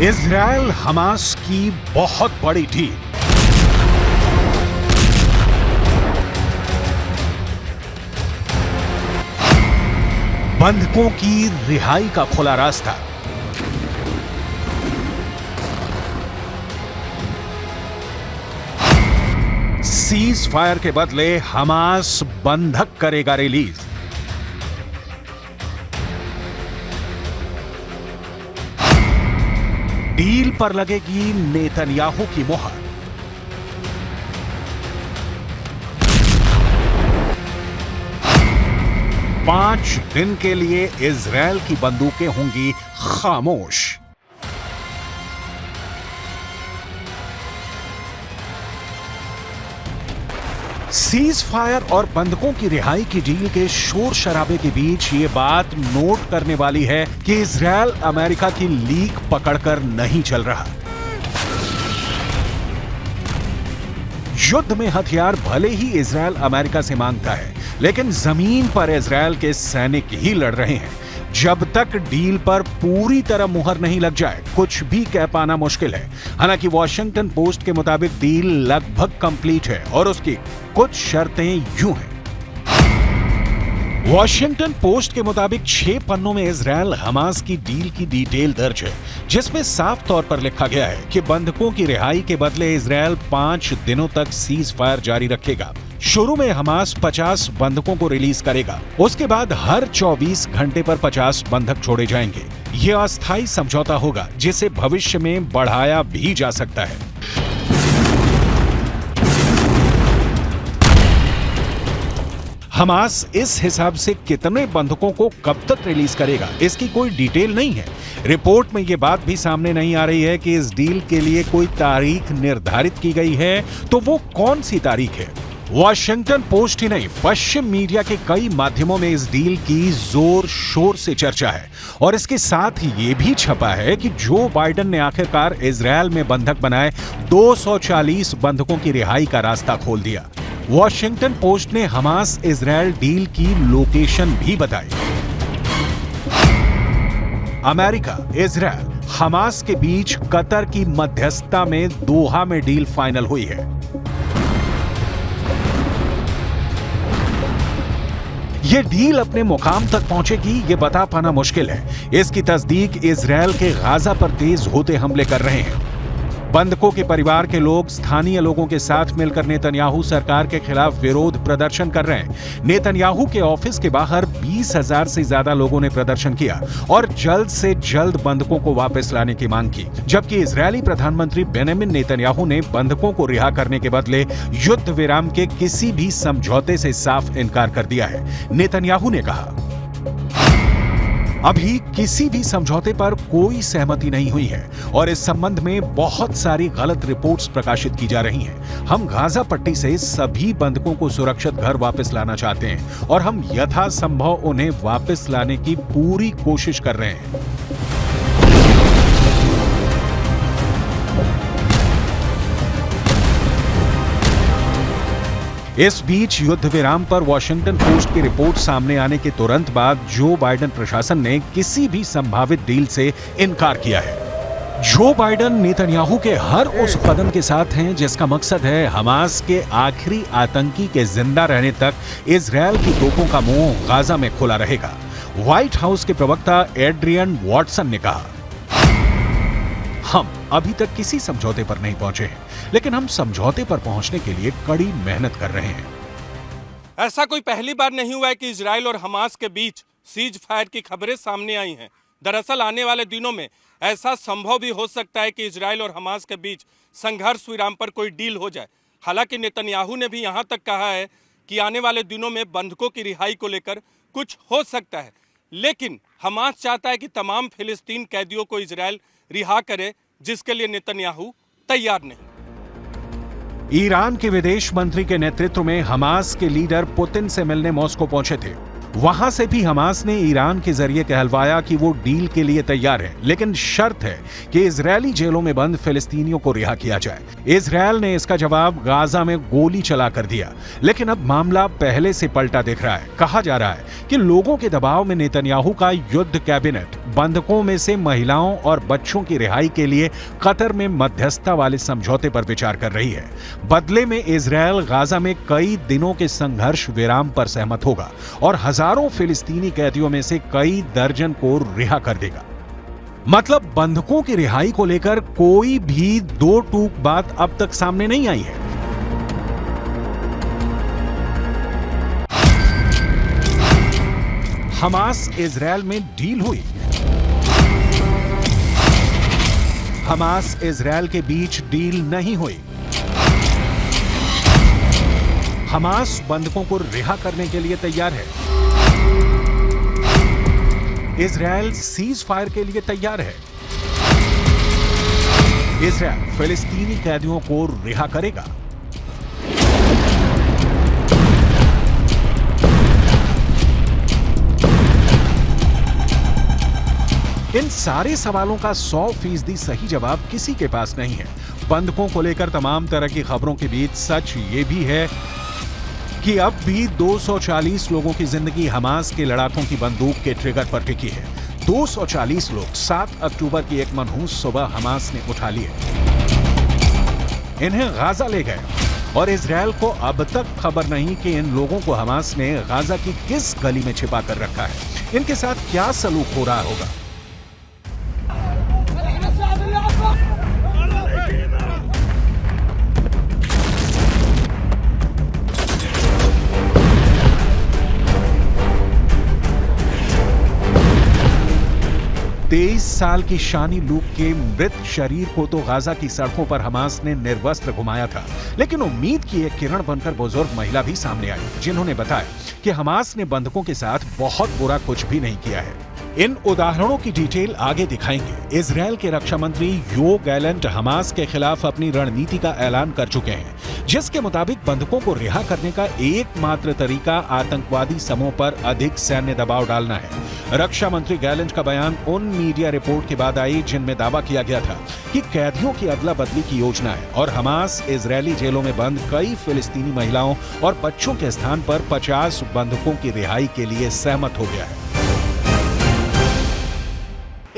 Israel Hamas की बहुत बड़ी डील। बंधकों की रिहाई का खुला रास्ता। सीज फायर के बदले हमास बंधक करेगा रिलीज। डील पर लगेगी नेतन्याहू की मोहर। पांच दिन के लिए इजराइल की बंदूकें होंगी खामोश। सीज फायर और बंधकों की रिहाई की डील के शोर शराबे के बीच ये बात नोट करने वाली है कि इजराइल अमेरिका की लीक पकड़कर नहीं चल रहा। युद्ध में हथियार भले ही इजराइल अमेरिका से मांगता है, लेकिन जमीन पर इजराइल के सैनिक ही लड़ रहे हैं। जब तक डील पर पूरी तरह मुहर नहीं लग जाए, कुछ भी कह पाना मुश्किल है। हालांकि वॉशिंगटन पोस्ट के मुताबिक डील लगभग कंप्लीट है और उसकी कुछ शर्तें यूं हैं। वॉशिंगटन पोस्ट के मुताबिक 6 पन्नों में इजराइल हमास की डील की डिटेल दर्ज है, जिसमें साफ तौर पर लिखा गया है कि बंधकों की रिहाई के बदले इजराइल 5 दिनों तक सीज फायर जारी रखेगा। शुरू में हमास 50 बंधकों को रिलीज करेगा। उसके बाद हर 24 घंटे पर 50 बंधक छोड़े जाएंगे। यह अस्थायी समझौता होगा, जिसे भविष्य में बढ़ाया भी जा सकता है। हमास इस हिसाब से कितने बंधकों को कब तक रिलीज करेगा, इसकी कोई डिटेल नहीं है। रिपोर्ट में यह बात भी सामने नहीं आ रही है कि इस डील के लिए कोई तारीख निर्धारित की गई है, तो वो कौन सी तारीख है। वॉशिंगटन पोस्ट ही नहीं, पश्चिम मीडिया के कई माध्यमों में इस डील की जोर शोर से चर्चा है और इसके साथ ही ये भी छपा है कि जो बाइडेन ने आखिरकार इजराइल में बंधक बनाए 240 बंधकों की रिहाई का रास्ता खोल दिया। वॉशिंगटन पोस्ट ने हमास इजराइल डील की लोकेशन भी बताई। अमेरिका, इजराइल, हमास के बीच कतर की मध्यस्थता में दोहा में डील फाइनल हुई है। ये डील अपने मुकाम तक पहुंचेगी, ये बता पाना मुश्किल है। इसकी तस्दीक इजराइल के गाजा पर तेज होते हमले कर रहे हैं। बंधकों के परिवार के लोग स्थानीय लोगों के साथ मिलकर नेतन्याहू सरकार के खिलाफ विरोध प्रदर्शन कर रहे हैं। नेतन्याहू के ऑफिस के बाहर 20,000 से ज्यादा लोगों ने प्रदर्शन किया और जल्द से जल्द बंधकों को वापस लाने की मांग की, जबकि इजरायली प्रधानमंत्री बेंजामिन नेतन्याहू ने बंधकों को रिहा करने के बदले युद्ध विराम के किसी भी समझौते से साफ इनकार कर दिया है। नेतन्याहू ने कहा, अभी किसी भी समझौते पर कोई सहमति नहीं हुई है और इस संबंध में बहुत सारी गलत रिपोर्ट्स प्रकाशित की जा रही हैं। हम गाजा पट्टी से सभी बंधकों को सुरक्षित घर वापस लाना चाहते हैं और हम यथासंभव उन्हें वापस लाने की पूरी कोशिश कर रहे हैं। इस बीच युद्ध विराम पर वॉशिंगटन पोस्ट की रिपोर्ट सामने आने के तुरंत बाद जो बाइडेन प्रशासन ने किसी भी संभावित डील से इनकार किया है। जो बाइडेन नेतन्याहू के हर उस कदम के साथ हैं जिसका मकसद है हमास के आखिरी आतंकी के जिंदा रहने तक इजराइल की तोपों का मुंह गाजा में खुला रहेगा। व्हाइट हाउस के प्रवक्ता एड्रियन वॉटसन ने कहा, हम अभी तक किसी समझौते पर नहीं पहुंचे हैं, लेकिन हम समझौते पर पहुंचने के लिए कड़ी मेहनत कर रहे हैं। ऐसा कोई पहली बार नहीं हुआ है कि इजराइल और हमास के बीच सीज फायर की खबरें सामने आई हैं। दरअसल आने वाले दिनों में ऐसा संभव भी हो सकता है कि इजराइल और हमास के बीच संघर्ष विराम पर कोई डील हो जाए। हालांकि नेतन्याहू ने भी यहां तक कहा है कि आने वाले दिनों में बंधकों की रिहाई को लेकर कुछ हो सकता है, लेकिन हमास चाहता है कि तमाम फिलिस्तीन कैदियों को इजराइल रिहा करे, जिसके लिए नेतन्याहू तैयार नहीं। ईरान के विदेश मंत्री के नेतृत्व में हमास के लीडर पुतिन से मिलने मॉस्को पहुंचे थे। वहां से भी हमास ने ईरान के जरिए कहलवाया कि वो डील के लिए तैयार है, लेकिन शर्त है कि इजरायली जेलों में बंद फिलिस्तीनियों को रिहा किया जाए। इजरायल ने इसका जवाब गाजा में गोली चलाकर दिया, लेकिन अब मामला पहले से पलटा दिख रहा है। कहा जा रहा है कि लोगों के दबाव में नेतन्याहू का युद्ध कैबिनेट बंधकों में से महिलाओं और बच्चों की रिहाई के लिए कतर में मध्यस्थता वाले समझौते पर विचार कर रही है। बदले में इजरायल गाजा में कई दिनों के संघर्ष विराम पर सहमत होगा और हजारों फिलिस्तीनी कैदियों में से कई दर्जन को रिहा कर देगा। मतलब बंधकों की रिहाई को लेकर कोई भी दो टूक बात अब तक सामने नहीं आई है। हमास इजरायल में डील हुई। हमास इजरायल के बीच डील नहीं हुई। हमास बंधकों को रिहा करने के लिए तैयार है। इजरायल सीज फायर के लिए तैयार है। इजरायल फिलिस्तीनी कैदियों को रिहा करेगा। इन सारे सवालों का 100% सही जवाब किसी के पास नहीं है। बंधकों को लेकर तमाम तरह की खबरों के बीच सच ये भी है कि अब भी 240 लोगों की जिंदगी हमास के लड़ाकों की बंदूक के ट्रिगर पर टिकी है। 240 लोग 7 अक्टूबर की एक मनहूस सुबह हमास ने उठा लिए, इन्हें गाजा ले गए और इजरायल को अब तक खबर नहीं कि इन लोगों को हमास ने गाजा की किस गली में छिपा कर रखा है। इनके साथ क्या सलूक हो रहा होगा। 23 साल की शानी लूक के मृत शरीर को तो गाजा की सड़कों पर हमास ने निर्वस्त्र घुमाया था, लेकिन उम्मीद की एक किरण बनकर बुजुर्ग महिला भी सामने आई, जिन्होंने बताया कि हमास ने बंधकों के साथ बहुत बुरा कुछ भी नहीं किया है। इन उदाहरणों की डिटेल आगे दिखाएंगे। इजरायल के रक्षा मंत्री योव गैलेंट हमास के खिलाफ अपनी रणनीति का ऐलान कर चुके हैं, जिसके मुताबिक बंधकों को रिहा करने का एकमात्र तरीका आतंकवादी समूह पर अधिक सैन्य दबाव डालना है। रक्षा मंत्री गैलेंट का बयान उन मीडिया रिपोर्ट के बाद आई जिनमें दावा किया गया था कि कैदियों की अदला बदली की योजना है और हमास इजरायली जेलों में बंद कई फिलिस्तीनी महिलाओं और बच्चों के स्थान पर 50 बंधकों की रिहाई के लिए सहमत हो गया है।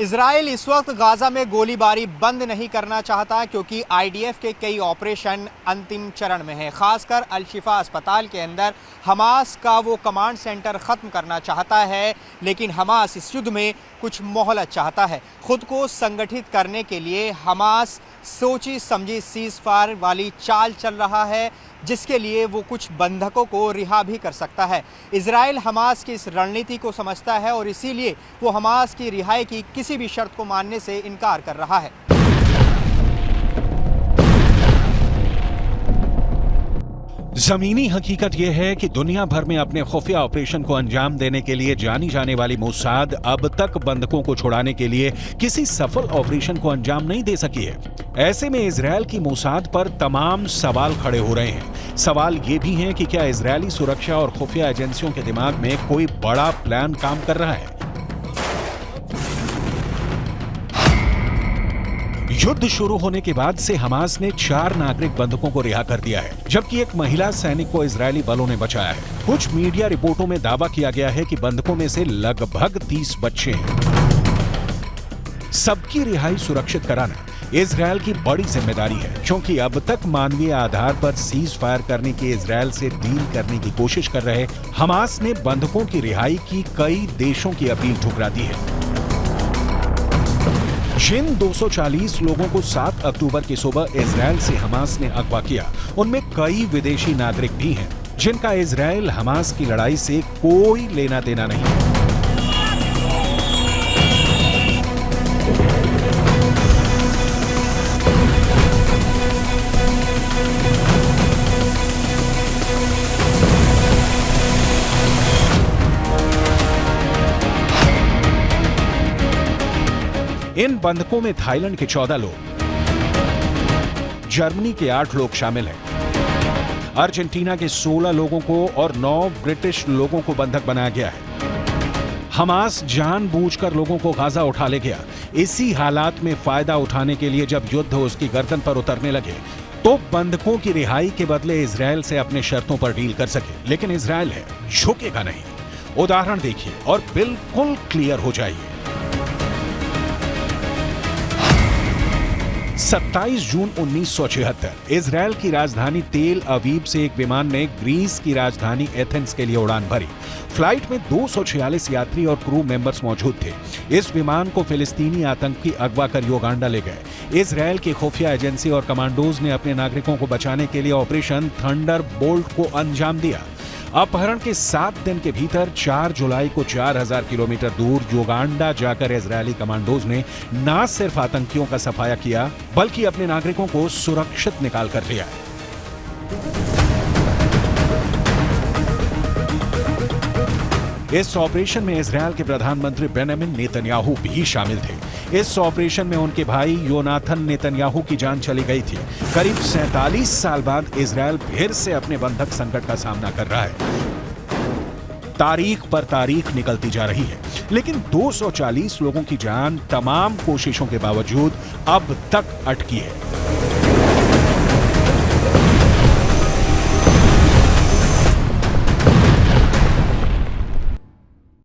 इजराइल इस वक्त गाजा में गोलीबारी बंद नहीं करना चाहता क्योंकि आईडीएफ के कई ऑपरेशन अंतिम चरण में हैं। खासकर अल-शिफा अस्पताल के अंदर हमास का वो कमांड सेंटर ख़त्म करना चाहता है, लेकिन हमास इस युद्ध में कुछ मोहलत चाहता है। खुद को संगठित करने के लिए हमास सोची समझी सीज फायर वाली चाल चल रहा है, जिसके लिए वो कुछ बंधकों को रिहा भी कर सकता है। इजराइल हमास की इस रणनीति को समझता है और इसीलिए वो हमास की रिहाई की किसी भी शर्त को मानने से इनकार कर रहा है। जमीनी हकीकत यह है कि दुनिया भर में अपने खुफिया ऑपरेशन को अंजाम देने के लिए जानी जाने वाली मोसाद अब तक बंधकों को छुड़ाने के लिए किसी सफल ऑपरेशन को अंजाम नहीं दे सकी है। ऐसे में इजरायल की मोसाद पर तमाम सवाल खड़े हो रहे हैं। सवाल ये भी हैं कि क्या इजरायली सुरक्षा और खुफिया एजेंसियों के दिमाग में कोई बड़ा प्लान काम कर रहा है। युद्ध शुरू होने के बाद से हमास ने 4 नागरिक बंधकों को रिहा कर दिया है, जबकि एक महिला सैनिक को इजरायली बलों ने बचाया है। कुछ मीडिया रिपोर्टों में दावा किया गया है कि बंधकों में से लगभग 30 बच्चे हैं। सबकी रिहाई सुरक्षित कराना इजरायल की बड़ी जिम्मेदारी है, क्योंकि अब तक मानवीय आधार पर सीज फायर करने की इजरायल से डील करने की कोशिश कर रहे हमास ने बंधकों की रिहाई की कई देशों की अपील ठुकरा दी है। जिन 240 लोगों को 7 अक्टूबर की सुबह इजरायल से हमास ने अगवा किया, उनमें कई विदेशी नागरिक भी हैं, जिनका इजरायल हमास की लड़ाई से कोई लेना देना नहीं है। इन बंधकों में थाईलैंड के 14 लोग, जर्मनी के 8 लोग शामिल हैं। अर्जेंटीना के 16 लोगों को और 9 ब्रिटिश लोगों को बंधक बनाया गया है। हमास जानबूझकर लोगों को गाजा उठा ले गया। इसी हालात में फायदा उठाने के लिए जब युद्ध उसकी गर्दन पर उतरने लगे तो बंधकों की रिहाई के बदले इजरायल से अपने शर्तों पर डील कर सके। लेकिन इजरायल है, झुकेगा नहीं। उदाहरण देखिए और बिल्कुल क्लियर हो जाइए। 27 जून 1976 इजरायल की राजधानी तेल अवीव से एक विमान ने ग्रीस की राजधानी एथेंस के लिए उड़ान भरी। फ्लाइट में 246 यात्री और क्रू मेंबर्स मौजूद थे। इस विमान को फिलिस्तीनी आतंकी अगवा कर युगांडा ले गए। इजरायल की खुफिया एजेंसी और कमांडोज ने अपने नागरिकों को बचाने के लिए ऑपरेशन थंडरबोल्ट को अंजाम दिया। अपहरण के 7 दिन के भीतर 4 जुलाई को 4000 किलोमीटर दूर युगांडा जाकर इजरायली कमांडोज ने न सिर्फ आतंकियों का सफाया किया बल्कि अपने नागरिकों को सुरक्षित निकाल कर लिया। इस ऑपरेशन में इजरायल के प्रधानमंत्री बेंजामिन नेतन्याहू भी शामिल थे। इस ऑपरेशन में उनके भाई योनाथन नेतन्याहू की जान चली गई थी। करीब 47 साल बाद इजरायल फिर से अपने बंधक संकट का सामना कर रहा है। तारीख पर तारीख निकलती जा रही है, लेकिन 240 लोगों की जान तमाम कोशिशों के बावजूद अब तक अटकी है।